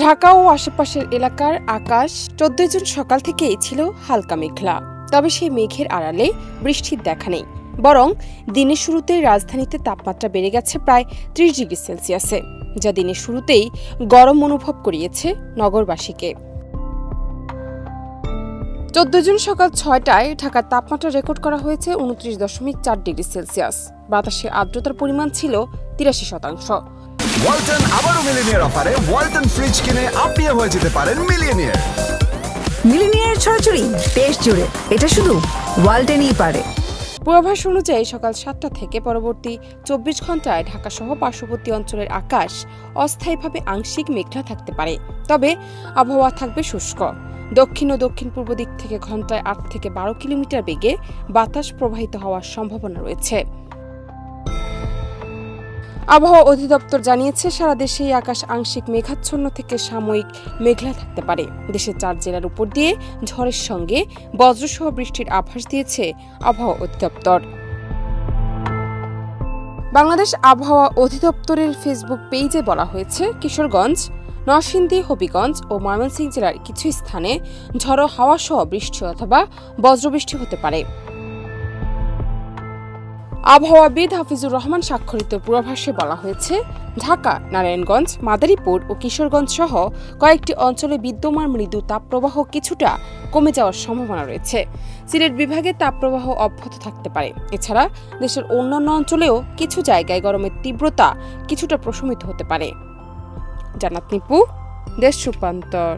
ঢাকা ও আশেপাশের এলাকার আকাশ 14 জুন সকাল থেকেই ছিল হালকা মেঘলা। তবে সেই মেঘের আড়ালে বৃষ্টির দেখা নেই, বরং দিনের শুরুতেই রাজধানীতে তাপমাত্রা বেড়ে গেছে প্রায় 30 ডিগ্রি সেলসিয়াসে, যা দিনের শুরুতেই গরম অনুভব করিয়েছে নগরবাসীকে। 14 জুন সকাল 6টায় ঢাকার তাপমাত্রা রেকর্ড করা হয়েছে 29.4 ডিগ্রি সেলসিয়াস। বাতাসের আর্দ্রতার পরিমাণ ছিল 83%। ওয়ালটন আবারও মিলিনিয়ার অফারে ওয়ালটন ফ্রিজ কিনে আপনিও হয়ে যেতে পারেন মিলিয়নিয়ার। মিলিনিয়ার ছড়াছড়ি দেশ জুড়ে, এটা শুধু ওয়ালটনই পারে। পূর্বাভাস অনুযায়ী সকাল 7টা থেকে পরবর্তী 24 ঘন্টায় ঢাকাসহ পার্শ্ববর্তী অঞ্চলের আকাশ অস্থায়ীভাবে আংশিক মেঘলা থাকতে পারে, তবে আবহাওয়া থাকবে শুষ্ক। দক্ষিণ ও দক্ষিণ পূর্ব দিক থেকে ঘন্টায় 8 থেকে 12 কিলোমিটার বেগে বাতাস প্রবাহিত হওয়ার সম্ভাবনা রয়েছে। আবহাওয়া অধিদপ্তর জানিয়েছে, সারা দেশেই আকাশ আংশিক মেঘাচ্ছন্ন থেকে সাময়িক মেঘলা থাকতে পারে। দেশের 4 জেলার উপর দিয়ে ঝড়ের সঙ্গে বজ্রসহ বৃষ্টির আভাস দিয়েছে আবহাওয়া অধিদপ্তর। বাংলাদেশ আবহাওয়া অধিদপ্তরের ফেসবুক পেজে বলা হয়েছে, কিশোরগঞ্জ, নরসিংদী, হবিগঞ্জ ও ময়মনসিংহ জেলার কিছু স্থানে ঝড়ো হাওয়া সহ বৃষ্টি অথবা বজ্রবৃষ্টি হতে পারে। আবহাওয়াবিদ হাফিজুর রহমান স্বাক্ষরিত পূর্বাভাসে বলা হয়েছে, ঢাকা, নারায়ণগঞ্জ, মাদারীপুর ও কিশোরগঞ্জ সহ কয়েকটি অঞ্চলে বিদ্যমান মৃদু তাপপ্রবাহ কিছুটা কমে যাওয়ার সম্ভাবনা রয়েছে। সিলেট বিভাগে তাপপ্রবাহ অব্যাহত থাকতে পারে। এছাড়া দেশের অন্যান্য অঞ্চলেও কিছু জায়গায় গরমের তীব্রতা কিছুটা প্রশমিত হতে পারে। জান্নাত নিপু, দেশ রূপান্তর।